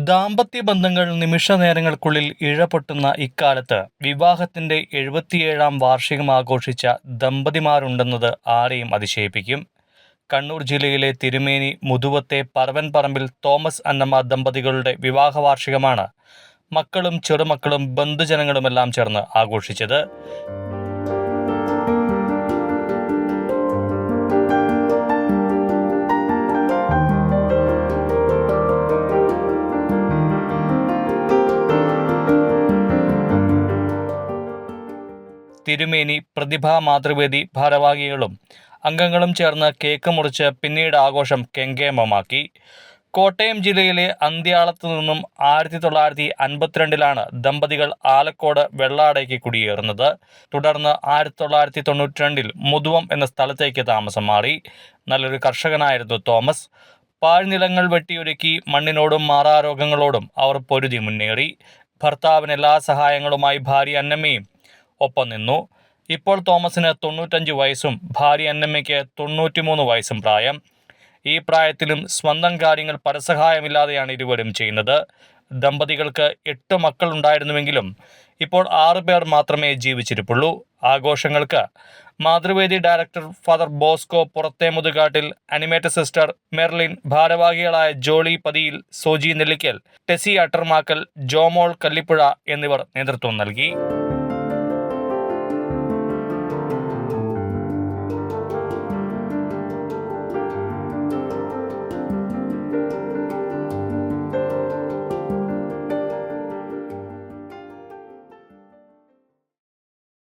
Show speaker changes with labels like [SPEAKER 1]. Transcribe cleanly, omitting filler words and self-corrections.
[SPEAKER 1] ദാമ്പത്യ ബന്ധങ്ങൾ നിമിഷ നേരങ്ങൾക്കുള്ളിൽ ഇഴപൊട്ടുന്ന ഇക്കാലത്ത് വിവാഹത്തിന്റെ 77-ാം വാർഷികം ആഘോഷിച്ച ദമ്പതിമാരുണ്ടെന്നത് ആരെയും അതിശയിപ്പിക്കും. കണ്ണൂർ ജില്ലയിലെ തിരുമേനി മുതുവത്തെ പറവൻപറമ്പിൽ തോമസ് അന്നമ്മ ദമ്പതികളുടെ വിവാഹ വാർഷികമാണ് മക്കളും ചെറുമക്കളും ബന്ധുജനങ്ങളുമെല്ലാം ചേർന്ന് ആഘോഷിച്ചത്. തിരുമേനി പ്രതിഭാ മാതൃവേദി ഭാരവാഹികളും അംഗങ്ങളും ചേർന്ന് കേക്ക് മുറിച്ച് പിന്നീട് ആഘോഷം കെങ്കേമമാക്കി. കോട്ടയം ജില്ലയിലെ അന്ത്യാളത്ത് നിന്നും 1952 ദമ്പതികൾ ആലക്കോട് വെള്ളാടയ്ക്ക് കുടിയേറുന്നത്. തുടർന്ന് 1992 മുതുവം എന്ന സ്ഥലത്തേക്ക് താമസം മാറി. നല്ലൊരു കർഷകനായിരുന്നു തോമസ്. പാഴ്നിലങ്ങൾ വെട്ടിയൊരുക്കി മണ്ണിനോടും മാറാരോഗങ്ങളോടും അവർ പൊരുതി മുന്നേറി. ഭർത്താവിന് എല്ലാ സഹായങ്ങളുമായി ഭാര്യ അന്നമ്മയും ഒപ്പം നിന്നു. ഇപ്പോൾ തോമസിന് 95 വയസ്സും ഭാര്യ അന്നമ്മയ്ക്ക് 93 വയസ്സും പ്രായം. ഈ പ്രായത്തിലും സ്വന്തം കാര്യങ്ങൾ പരസഹായമില്ലാതെയാണ് ഇരുവരും ചെയ്യുന്നത്. ദമ്പതികൾക്ക് 8 മക്കൾ ഉണ്ടായിരുന്നുവെങ്കിലും ഇപ്പോൾ 6 പേർ മാത്രമേ ജീവിച്ചിരിപ്പുള്ളൂ. ആഘോഷങ്ങൾക്ക് മാതൃവേദി ഡയറക്ടർ ഫാദർ ബോസ്കോ പുറത്തെ മുതുകാട്ടിൽ, അനിമേറ്റർ സിസ്റ്റർ മെർലിൻ, ഭാരവാഹികളായ ജോളി പതിയിൽ, സോജി നെല്ലിക്കൽ, ടെസി അട്ടർമാക്കൽ, ജോമോൾ കല്ലിപ്പുഴ എന്നിവർ നേതൃത്വം നൽകി.